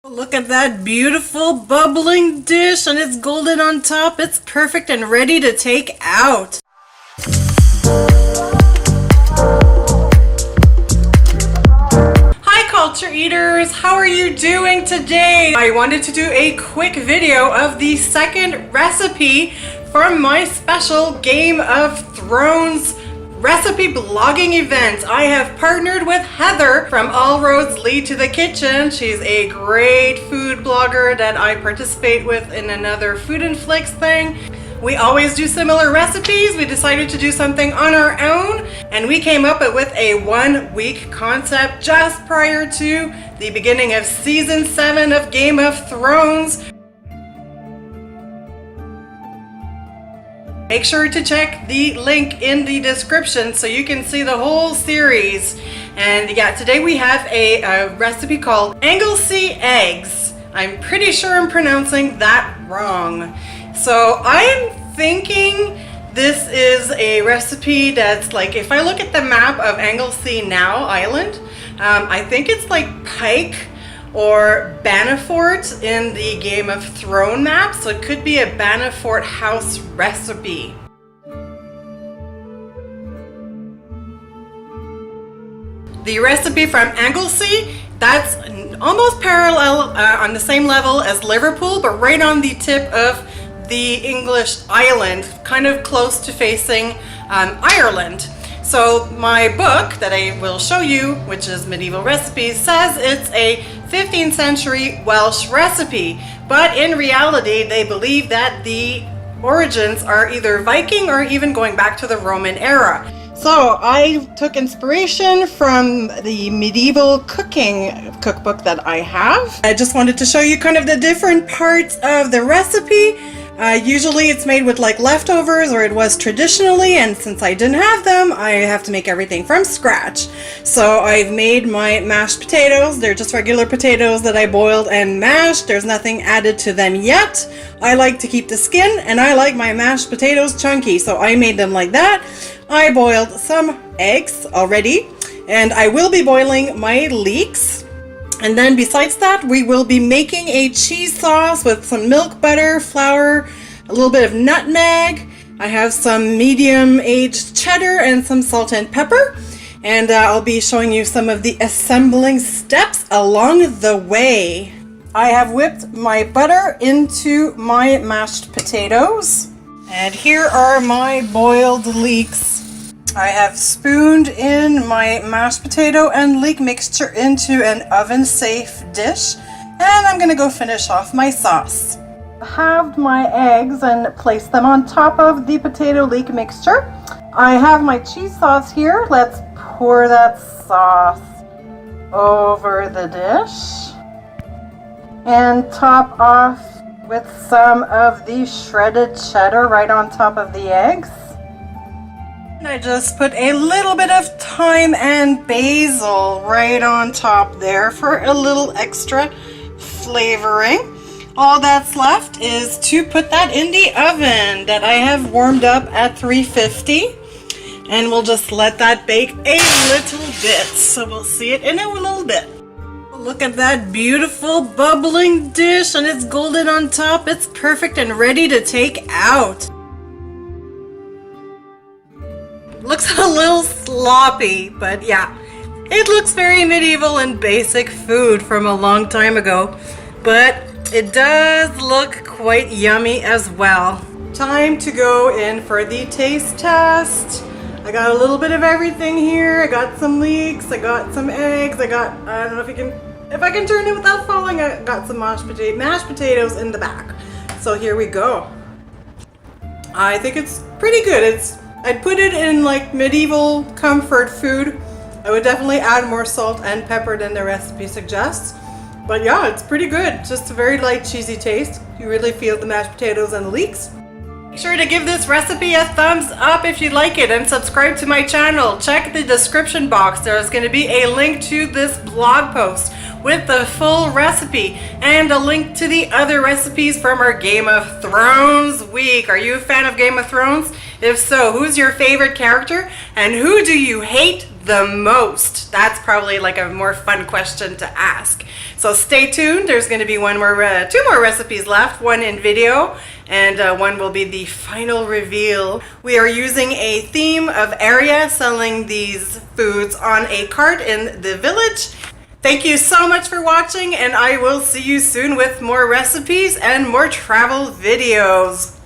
Look at that beautiful bubbling dish and it's golden on top. It's perfect and ready to take out. Hi culture eaters, how are you doing today? I wanted to do a quick video of the second recipe from my special Game of Thrones recipe blogging event. I have partnered with Heather from All Roads Lead to the Kitchen. She's a great food blogger that I participate with in another Food and Flicks thing. We always do similar recipes. We decided to do something on our own and we came up with a 1 week concept just prior to the beginning of season 7 of Game of Thrones. Make sure to check the link in the description so you can see the whole series. And yeah, today we have a recipe called Anglesey Eggs. I'm pretty sure I'm pronouncing that wrong. So I'm thinking this is a recipe that's like, if I look at the map of Anglesey now Island, I think it's like Pike or Banefort in the Game of Thrones map, so it could be a Banefort house recipe. The recipe from Anglesey, that's almost parallel on the same level as Liverpool, but right on the tip of the English island, kind of close to facing Ireland. So my book that I will show you, which is Medieval Recipes, says it's a 15th century Welsh recipe, but in reality they believe that the origins are either Viking or even going back to the Roman era. So I took inspiration from the medieval cooking cookbook that I have. I just wanted to show you kind of the different parts of the recipe. Usually it's made with like leftovers, or it was traditionally, and since I didn't have them, I have to make everything from scratch. So I've made my mashed potatoes. They're just regular potatoes that I boiled and mashed. There's nothing added to them yet. I like to keep the skin, and I like my mashed potatoes chunky, so I made them like that. I boiled some eggs already, and I will be boiling my leeks. And then besides that, we will be making a cheese sauce with some milk, butter, flour, a little bit of nutmeg. I have some medium-aged cheddar and some salt and pepper. And I'll be showing you some of the assembling steps along the way. I have whipped my butter into my mashed potatoes. And here are my boiled leeks. I have spooned in my mashed potato and leek mixture into an oven-safe dish, and I'm going to go finish off my sauce. I halved my eggs and placed them on top of the potato leek mixture. I have my cheese sauce here. Let's pour that sauce over the dish and top off with some of the shredded cheddar right on top of the eggs. I just put a little bit of thyme and basil right on top there for a little extra flavoring. All that's left is to put that in the oven that I have warmed up at 350, and we'll just let that bake a little bit. So we'll see it in a little bit. Look at that beautiful bubbling dish and it's golden on top. It's perfect and ready to take out. Looks a little sloppy, but yeah, it looks very medieval and basic food from a long time ago, but it does look quite yummy as well. Time to go in for the taste test. I got a little bit of everything here. I got some leeks, I got some eggs, I don't know if I can turn it without falling, I got some mashed potatoes in the back. So here we go. I think it's pretty good. I'd put it in like medieval comfort food. I would definitely add more salt and pepper than the recipe suggests. But yeah, it's pretty good. Just a very light cheesy taste. You really feel the mashed potatoes and the leeks. Make sure to give this recipe a thumbs up if you like it and subscribe to my channel. Check the description box. There's going to be a link to this blog post with the full recipe and a link to the other recipes from our Game of Thrones week. Are you a fan of Game of Thrones? If so, who's your favorite character and who do you hate the most? That's probably like a more fun question to ask. So stay tuned. There's going to be two more recipes left, one in video and one will be the final reveal. We are using a theme of area, selling these foods on a cart in the village. Thank you so much for watching, and I will see you soon with more recipes and more travel videos.